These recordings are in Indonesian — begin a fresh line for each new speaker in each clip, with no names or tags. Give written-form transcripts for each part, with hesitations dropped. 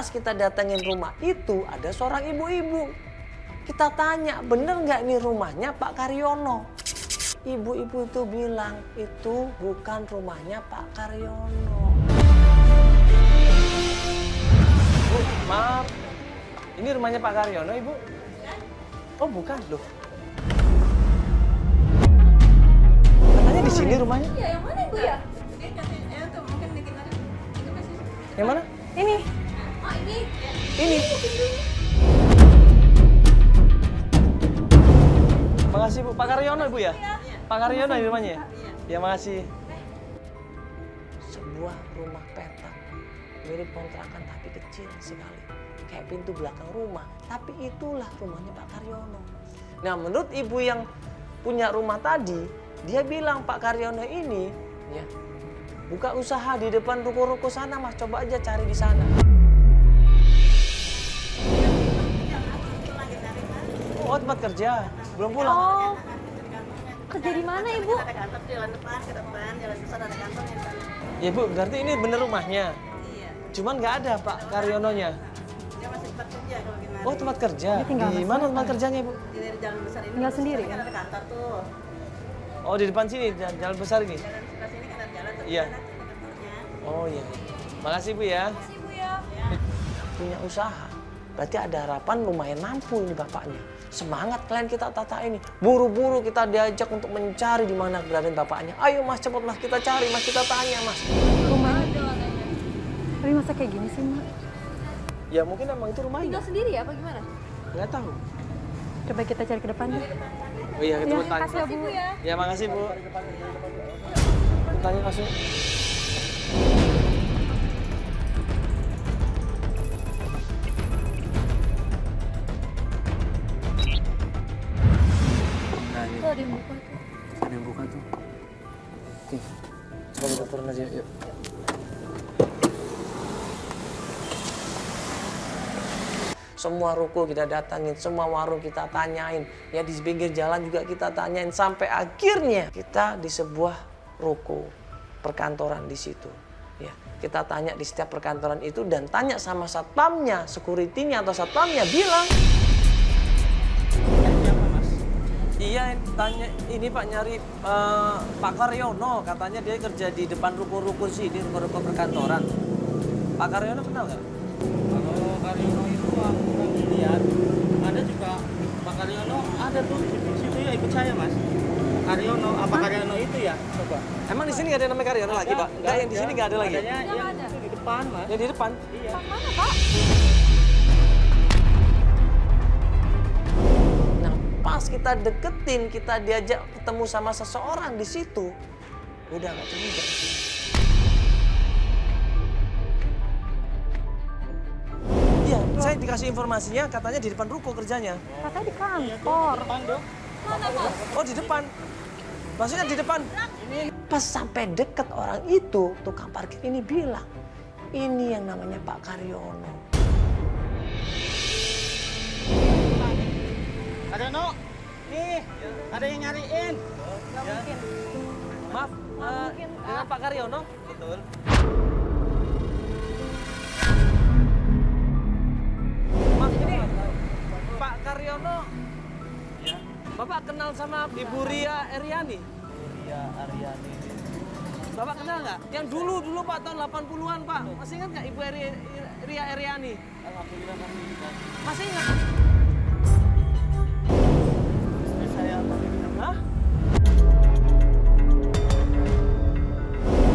pas kita datangin rumah itu ada seorang ibu-ibu. Kita tanya, bener nggak ini rumahnya Pak Karyono? Ibu-ibu itu bilang, itu bukan rumahnya Pak Karyono. Bu, maaf. Ini rumahnya Pak Karyono, Ibu? Oh, bukan, loh. Katanya di sini rumahnya.
Iya, yang mana Ibu ya?
Yang mana?
Ini. Oh, ini.
Ini. Makasih, Bu. Pak Karyono, Ibu ya?
Iya.
Pak Karyono di rumahnya?
Iya.
Ya, makasih. Sebuah rumah petak. Mirip kontrakan tapi kecil sekali. Kayak pintu belakang rumah. Tapi itulah rumahnya Pak Karyono. Nah, menurut ibu yang punya rumah tadi, dia bilang Pak Karyono ini ya buka usaha di depan ruko-ruko sana, Mas. Coba aja cari di sana. Oh, tempat kerja. Belum pulang.
Oh. Kerja di mana Ibu?
Ada kantor di jalan depan, ke depan, jalan besar ada kantor di sana.
Ya, Bu, berarti ini bener rumahnya.
Iya.
Cuman nggak ada Pak Karyononya.
Dia masih tempat kerja kalau gimana.
Oh, tempat kerja.
Dia tinggal
Di mana tempat kerjanya, Bu?
Di jalan besar ini.
Tinggal sendiri,
kan ada kantor tuh.
Oh, di depan sini, jalan besar ini.
Jalan sebelah sini kan ada jalan terus
Iya.
sana ada kantornya.
Oh, iya. Makasih, Bu ya.
Makasih Ibu ya.
Punya usaha. Berarti ada harapan lumayan mampu ini bapaknya. Semangat klien kita tata ini. Buru-buru kita diajak untuk mencari di mana keberadaan bapaknya. Ayo Mas, cepet Mas, kita cari Mas, kita tanya Mas.
Rumahnya. Tapi masa kayak gini sih, Mak?
Ya mungkin emang itu rumahnya.
Tinggal sendiri ya apa gimana?
Nggak tahu.
Coba kita cari ke depan deh.
Oh iya, kita
Ya,
mau tanya.
makasih ya, Bu.
Ya makasih Bu. Tanya langsung. Nah, ini
Tuh ada yang buka tuh.
ada yang buka tuh. Oke, coba kita turun aja yuk. Semua ruko kita datangin, semua warung kita tanyain. Ya di pinggir jalan juga kita tanyain. Sampai akhirnya kita di sebuah ruko perkantoran di situ. Ya, kita tanya di setiap perkantoran itu dan tanya sama satpamnya, security-nya atau satpamnya bilang. Iya, tanya ini Pak nyari Pak Karyono. Katanya dia kerja di depan ruko-ruko sini, ruko-ruko perkantoran. Pak Karyono kenal nggak?
Kalau Karyono itu aku kurang lihat, ada juga Pak Karyono ada tuh di situ ya, ikut saya Mas. Karyono, apa Karyono itu ya? Coba.
Emang di sini nggak ada namanya Karyono lagi Pak? Nggak, yang di sini nggak ada lagi.
Adanya yang itu di depan Mas.
Yang di depan?
Iya.
Pak mana, Pak?
Nah, pas kita deketin, kita diajak ketemu sama seseorang di situ, udah nggak curiga. Iya, saya dikasih informasinya katanya di depan ruko kerjanya.
Katanya di kantor.
Depan dong.
Mana, Pak?
Oh, di depan. Maksudnya di depan. Pas sampai deket orang itu, tukang parkir ini bilang, ini yang namanya Pak Karyono.
Karyono, nih ada yang nyariin.
Gak mungkin.
Maaf,
mungkin,
dengan Pak Karyono?
Betul.
Mas, ini Pak Karyono, ya. Bapak kenal sama Ibu Ria Eryani?
Iya, Aryani.
Bapak kenal nggak? Yang dulu Pak, tahun 80-an Pak. Masih ingat nggak Ibu Ria Eryani?
Alhamdulillah masih ingat.
Masih ingat?
Istri saya tadi bilang,
Hah?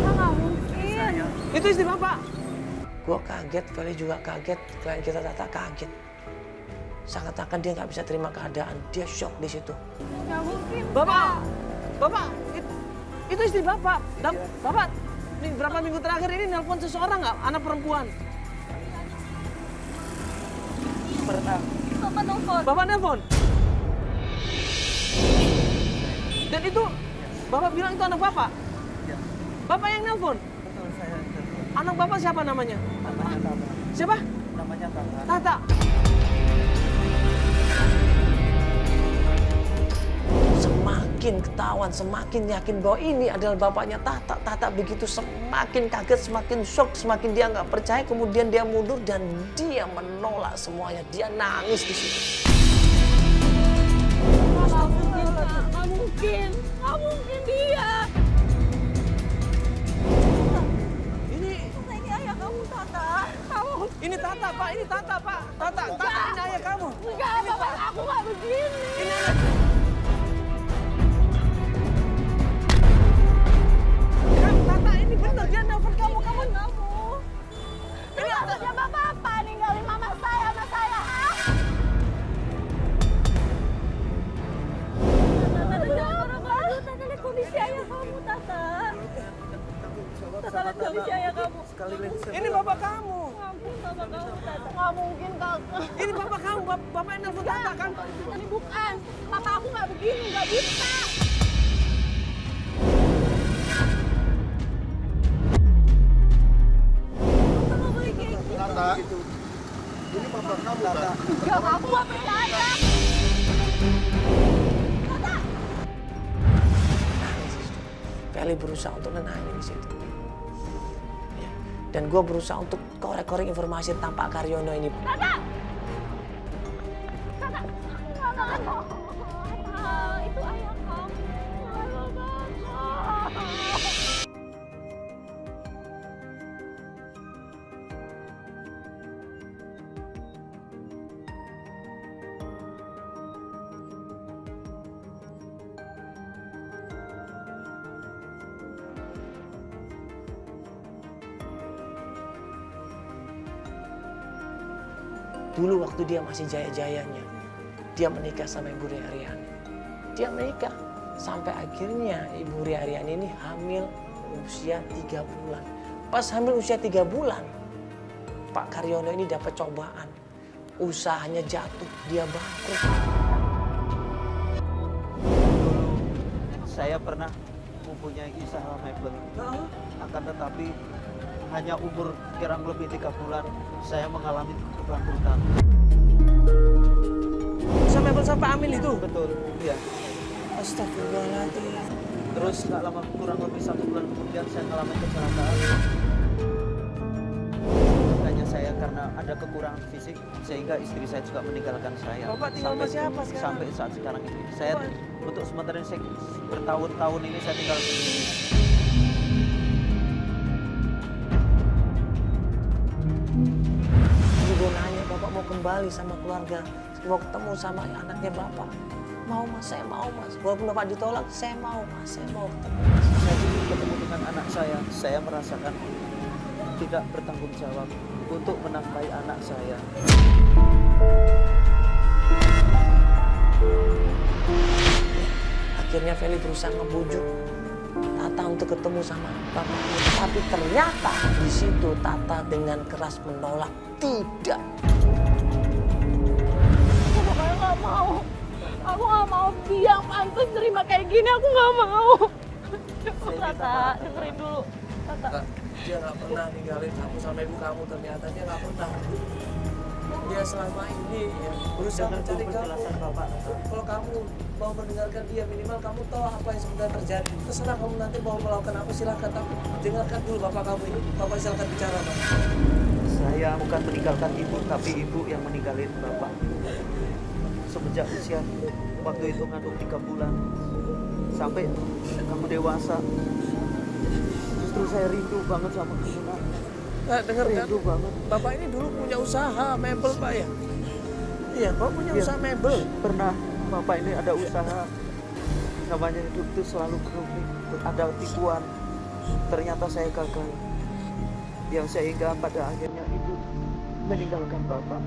Nggak mungkin.
Itu istri Bapak? Gua kaget, Feli juga kaget. Klien kita Tata kaget. Seakan-akan dia nggak bisa terima keadaan. Dia shock di situ.
Nggak mungkin.
Bapak, itu istri Bapak. Dan Bapak, berapa minggu terakhir ini nelpon seseorang nggak? Anak perempuan.
pernah.
Bapak telepon.
Bapak nelpon? Dan itu, Bapak bilang itu anak Bapak?
Iya.
Bapak yang nelpon?
Betul, saya telepon.
Anak Bapak siapa namanya?
Namanya Tata.
Siapa?
Namanya Tata.
Tata. Semakin semakin ketahuan, semakin yakin bahwa ini adalah bapaknya Tata. Tata begitu semakin kaget, semakin shock, semakin dia nggak percaya. Kemudian dia mundur dan dia menolak semuanya. Dia nangis di situ.
Nggak mungkin dia.
Ini
Ayah kamu, Tata.
ini Tata, Pak. Ini Tata, Pak. Tata ini ayah kamu.
Enggak, bapak aku nggak begini.
Ini Tata, ini benar dia nelfon kamu.
Ini maksudnya bapak apa? Ninggalin mama saya sama saya, ha? Tata, lihat kondisi ayah kamu, Tata. Tata, lihat kondisi ayah kamu.
ini bapak kamu.
Ampun, bapak kamu, Tata. Nggak mungkin, kakak.
Ini bapak kamu. Bapak yang nelfon Tata kan?
Ini bukan. Papa aku nggak begini, nggak bisa.
Tata, ini papa kamu, Tata.
Enggak, aku nggak percaya.
Feli berusaha untuk nenangin di situ. Ya. Dan gue berusaha untuk korek-korek informasi tentang Pak Karyono ini.
Tata! Tata! Tata! Itu ayah kamu. Halo, Bapak.
Dulu waktu dia masih jaya-jayanya, dia menikah sama Ibu Riaryani. Dia menikah sampai akhirnya Ibu Riaryani ini hamil usia 3 bulan. Pas hamil usia 3 bulan, Pak Karyono ini dapat cobaan. Usahanya jatuh, dia bangkrut.
Saya pernah mempunyai usaha mebel. Akan tetapi hanya umur kurang lebih 3 bulan saya mengalami kebangkrutan.
Usaha mebel sampai hamil itu?
Betul, iya.
Astagfirullahaladzim.
Terus nggak lama, kurang lebih 1 bulan kemudian saya mengalami kecelakaan. Makanya saya karena ada kekurangan fisik sehingga istri saya juga meninggalkan saya.
Bapak tinggal sama siapa sekarang?
Sampai saat sekarang ini. Saya untuk sementara ini saya bertahun-tahun ini saya tinggal sendiri.
Ini gue nanya, Bapak mau kembali sama keluarga, mau ketemu sama anaknya Bapak. Mau Mas, saya mau Mas. Walaupun Bapak ditolak, saya mau Mas, saya mau ketemu.
Saya ingin ketemu dengan anak saya merasakan tidak bertanggung jawab untuk menafkahi anak saya.
Akhirnya Feli berusaha ngebujuk Tata untuk ketemu sama Bapak. Tapi ternyata di situ Tata dengan keras menolak. Tidak.
Pokoknya nggak mau. Aku nggak mau dia yang pantas terima kayak gini. Aku nggak mau. Tata, dengerin dulu. Tata.
Dia nggak pernah ninggalin kamu sama ibu kamu. Ternyata dia nggak pernah. Dia selama ini ya, berusaha mencari kamu.
Penjelasan Bapak.
Kalau kamu mau mendengarkan dia, minimal kamu tahu apa yang sebenarnya terjadi. Terserah kamu nanti mau melakukan apa, silakan. Tapi dengarkan dulu Bapak kamu ini. Bapak silakan bicara, Pak.
Saya bukan meninggalkan ibu, tapi ibu yang meninggalin Bapak. Semenjak usia waktu itu ngandung 3 bulan sampai kamu dewasa, justru saya rindu banget sama kamu, Nak.
Dengar kan?
Rindu banget.
Bapak ini dulu punya usaha mebel, Pak ya? Iya, Bapak punya
Iya.
usaha mebel.
Pernah Bapak ini ada usaha, namanya hidup itu selalu berunding, ada tipuan. Ternyata saya gagal. Yang sehingga pada akhirnya ibu meninggalkan Bapak.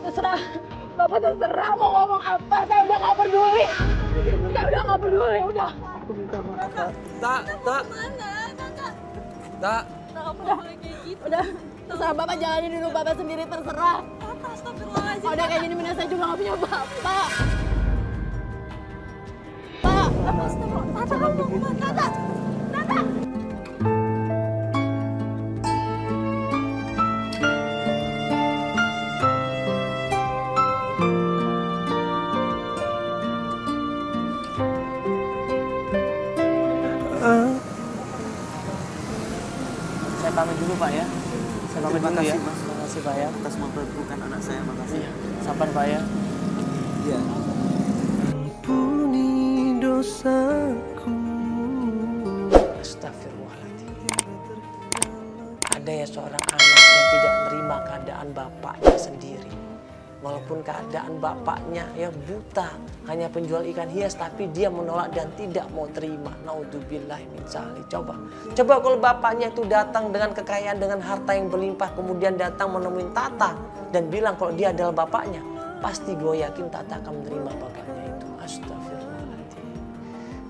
Terserah. Bapak terserah mau ngomong apa. Saya udah nggak peduli. Saya udah nggak peduli. Udah.
Aku minta maaf, Pak.
Tak.
Mana? Kakak.
Tak.
Udah. Udah. Terserah Bapak jalanin dulu Bapak sendiri. Terserah. Astagfirullahaladzim. Udah kayak gini, saya juga nggak punya Bapak. Pak. Tata kamu mau kemana? Tata! Tata!
Saya pamit dulu Pak ya. Saya pamit
Terima
dulu ya.
kasih, Mas.
Terima kasih Pak ya.
Atas mempertemukan anak saya, makasih.
Iya. Sabar Pak ya.
Iya.
Ampuni dosaku.
Astagfirullahaladzim. Ada ya seorang anak yang tidak menerima keadaan bapaknya sendiri. Walaupun keadaan bapaknya ya buta, hanya penjual ikan hias, tapi dia menolak dan tidak mau terima. Naudzubillah min dzalik. Coba kalau bapaknya itu datang dengan kekayaan, dengan harta yang berlimpah, kemudian datang menemui Tata dan bilang kalau dia adalah bapaknya, pasti gue yakin Tata akan menerima bapaknya itu. Astagfirullahaladzim.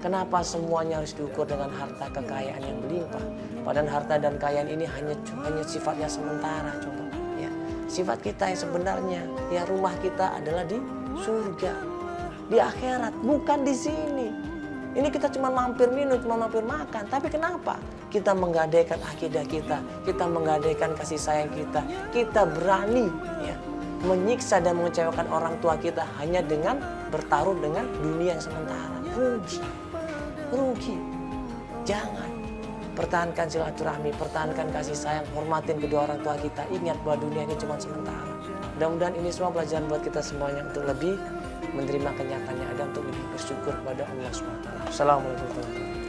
Kenapa semuanya harus diukur dengan harta kekayaan yang berlimpah? Padahal harta dan kekayaan ini hanya sifatnya sementara. Coba ya, sifat kita yang sebenarnya ya, rumah kita adalah di surga, di akhirat, bukan di sini. Ini kita cuma mampir minum, cuma mampir makan. Tapi kenapa kita menggadaikan akidah kita menggadaikan kasih sayang kita berani ya menyiksa dan mengecewakan orang tua kita hanya dengan bertaruh dengan dunia yang sementara? Rugi. Jangan. Pertahankan silaturahmi, pertahankan kasih sayang, hormatin kedua orang tua kita. Ingat bahwa dunia ini cuma sementara. Mudah-mudahan ini semua pelajaran buat kita semuanya untuk lebih menerima kenyataannya ada, untuk lebih bersyukur kepada Allah SWT. Assalamualaikum warahmatullahi wabarakatuh.